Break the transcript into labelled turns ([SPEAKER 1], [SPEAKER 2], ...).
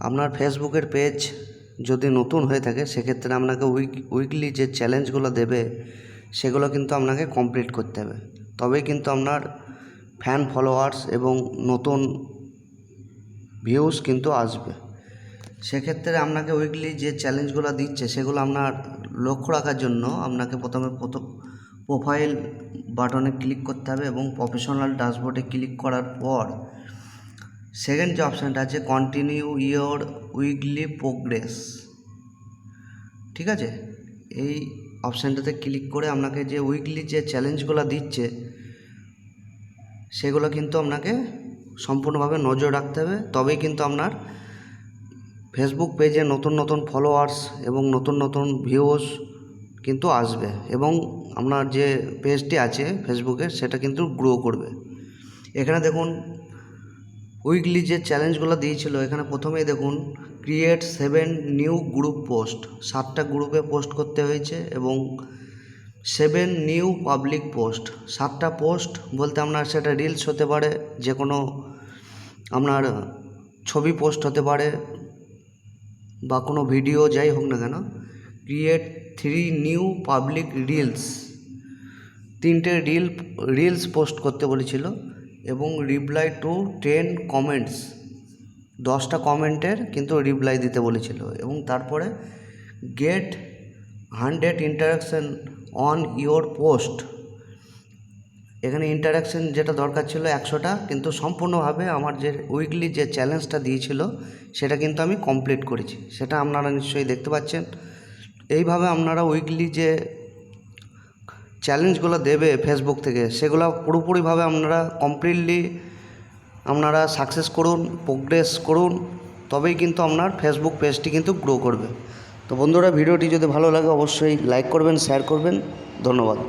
[SPEAKER 1] আপনার ফেসবুকের পেজ যদি নতুন হয়ে থাকে সেক্ষেত্রে আপনাকে উইকলি যে চ্যালেঞ্জগুলো দেবে সেগুলো কিন্তু আপনাকে কমপ্লিট করতে হবে, তবেই কিন্তু আপনার ফ্যান ফলোয়ার্স এবং নতুন ভিউজ কিন্তু আসবে। সেক্ষেত্রে আপনাকে উইকলি যে চ্যালেঞ্জগুলো দিচ্ছে সেগুলো আপনার লক্ষ্য রাখার জন্য আপনাকে প্রথমে প্রোফাইল বাটনে ক্লিক করতে হবে এবং প্রফেশনাল ড্যাশবোর্ডে ক্লিক করার পর সেকেন্ড যে অপশানটা আছে কন্টিনিউ ইয়োর উইকলি প্রোগ্রেস, ঠিক আছে, এই অপশানটাতে ক্লিক করে আপনাকে যে উইকলি যে চ্যালেঞ্জগুলো দিচ্ছে সেগুলো কিন্তু আপনাকে সম্পূর্ণভাবে নজর রাখতে হবে, তবেই কিন্তু আপনার ফেসবুক পেজে নতুন নতুন ফলোয়ার্স এবং নতুন নতুন ভিউজ কিন্তু আসবে এবং আপনার যে পেজটি আছে ফেসবুকে সেটা কিন্তু গ্রো করবে। এখানে দেখুন উইকলি যে চ্যালেঞ্জগুলো দিয়েছিল, এখানে প্রথমেই দেখুন ক্রিয়েট 7 নিউ গ্রুপ পোস্ট, 7টা গ্রুপে পোস্ট করতে হয়েছে এবং 7 নিউ পাবলিক পোস্ট, 7টা পোস্ট বলতে আপনার সেটা রিলস হতে পারে, যে কোনো আপনার ছবি পোস্ট হতে পারে বা কোনো ভিডিও যাই হোক না কেন। ক্রিয়েট 3 নিউ পাবলিক রিলস, 3টে রিলস পোস্ট করতে বলেছিল এবং রিপ্লাই টু 10 কমেন্টস, 10টা কমেন্টের কিন্তু রিপ্লাই দিতে বলেছিল এবং তারপরে get 100 interaction on your post, এখানে ইন্টারাকশান যেটা দরকার ছিল 100টা, কিন্তু সম্পূর্ণভাবে আমার যে উইকলি যে চ্যালেঞ্জটা দিয়েছিল সেটা কিন্তু আমি কমপ্লিট করেছি, সেটা আপনারা নিশ্চয়ই দেখতে পাচ্ছেন। এইভাবে আপনারা উইকলি যে চ্যালেঞ্জগুলো দেবে ফেসবুক থেকে সেগুলো পুরোপুরিভাবে আপনারা কমপ্লিটলি আপনারা সাকসেস করুন, প্রোগ্রেস করুন, তবেই কিন্তু আপনার ফেসবুক পেজটি কিন্তু গ্রো করবে। তো বন্ধুরা, ভিডিওটি যদি ভালো লাগে অবশ্যই লাইক করবেন, শেয়ার করবেন। ধন্যবাদ।